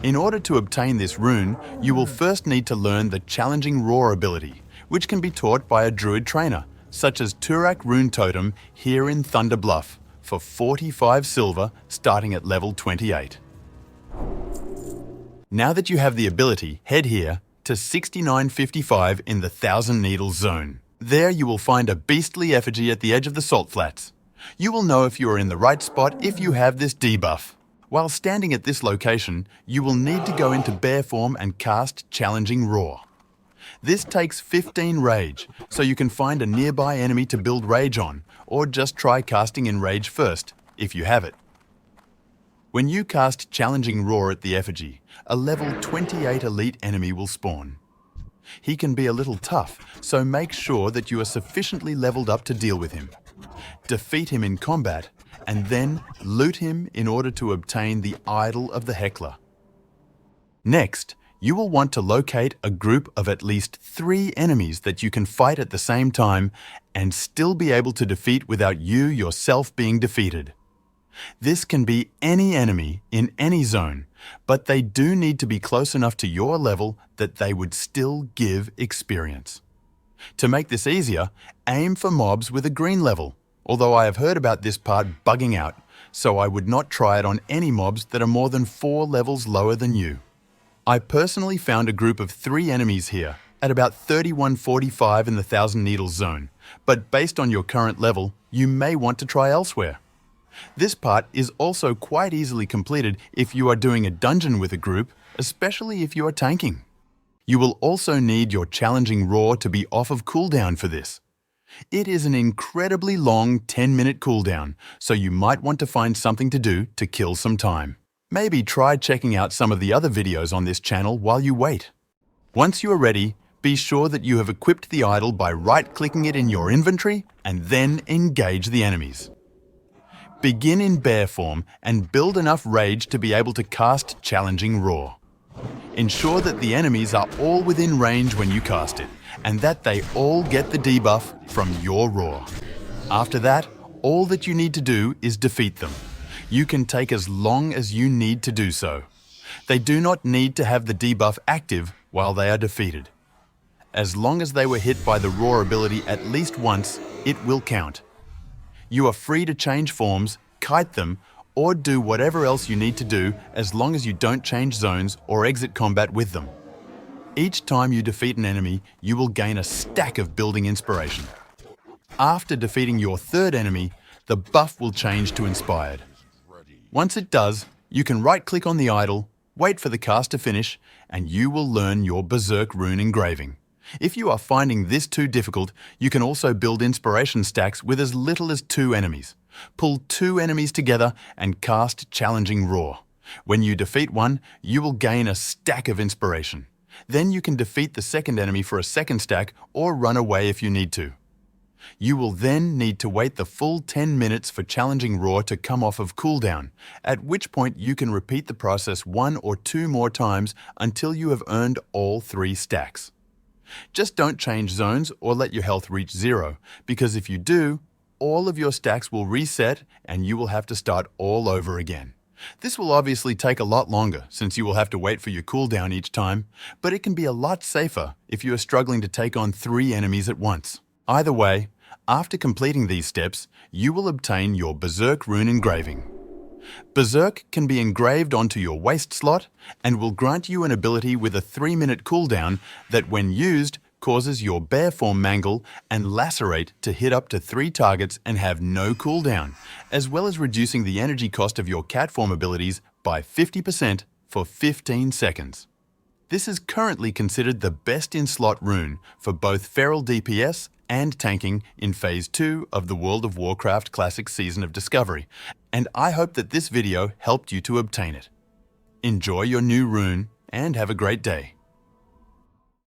In order to obtain this rune, you will first need to learn the Challenging Roar ability, which can be taught by a Druid trainer, such as Turak Rune Totem here in Thunder Bluff, for 45 silver starting at level 28. Now that you have the ability, head here to 6955 in the Thousand Needles zone. There you will find a Beastly Effigy at the edge of the salt flats. You will know if you are in the right spot if you have this debuff. While standing at this location, you will need to go into bear form and cast Challenging Roar. This takes 15 rage, so you can find a nearby enemy to build rage on, or just try casting in rage first, if you have it. When you cast Challenging Roar at the effigy, a level 28 elite enemy will spawn. He can be a little tough, so make sure that you are sufficiently leveled up to deal with him. Defeat him in combat, and then loot him in order to obtain the Idol of the Heckler. Next, you will want to locate a group of at least 3 enemies that you can fight at the same time and still be able to defeat without you yourself being defeated. This can be any enemy in any zone, but they do need to be close enough to your level that they would still give experience. To make this easier, aim for mobs with a green level, although I have heard about this part bugging out, so I would not try it on any mobs that are more than 4 levels lower than you. I personally found a group of 3 enemies here, at about 3145 in the Thousand Needles zone, but based on your current level, you may want to try elsewhere. This part is also quite easily completed if you are doing a dungeon with a group, especially if you are tanking. You will also need your Challenging Roar to be off of cooldown for this. It is an incredibly long 10-minute cooldown, so you might want to find something to do to kill some time. Maybe try checking out some of the other videos on this channel while you wait. Once you are ready, be sure that you have equipped the idol by right-clicking it in your inventory and then engage the enemies. Begin in bear form and build enough rage to be able to cast Challenging Roar. Ensure that the enemies are all within range when you cast it, and that they all get the debuff from your roar. After that, all that you need to do is defeat them. You can take as long as you need to do so. They do not need to have the debuff active while they are defeated. As long as they were hit by the roar ability at least once, it will count. You are free to change forms, kite them, or do whatever else you need to do as long as you don't change zones or exit combat with them. Each time you defeat an enemy, you will gain a stack of building inspiration. After defeating your 3rd enemy, the buff will change to Inspired. Once it does, you can right-click on the idol, wait for the cast to finish, and you will learn your Berserk Rune engraving. If you are finding this too difficult, you can also build inspiration stacks with as little as 2 enemies. Pull 2 enemies together and cast Challenging Roar. When you defeat one, you will gain a stack of inspiration. Then you can defeat the 2nd enemy for a 2nd stack or run away if you need to. You will then need to wait the full 10 minutes for Challenging Roar to come off of cooldown, at which point you can repeat the process 1 or 2 more times until you have earned all 3 stacks. Just don't change zones or let your health reach 0, because if you do, all of your stacks will reset and you will have to start all over again. This will obviously take a lot longer since you will have to wait for your cooldown each time, but it can be a lot safer if you are struggling to take on 3 enemies at once. Either way, after completing these steps, you will obtain your Berserk Rune engraving. Berserk can be engraved onto your waist slot and will grant you an ability with a 3-minute cooldown that, when used, causes your bear form mangle and lacerate to hit up to 3 targets and have no cooldown, as well as reducing the energy cost of your cat form abilities by 50% for 15 seconds. This is currently considered the best in-slot rune for both feral DPS and tanking in Phase 2 of the World of Warcraft Classic Season of Discovery, and I hope that this video helped you to obtain it. Enjoy your new rune and have a great day.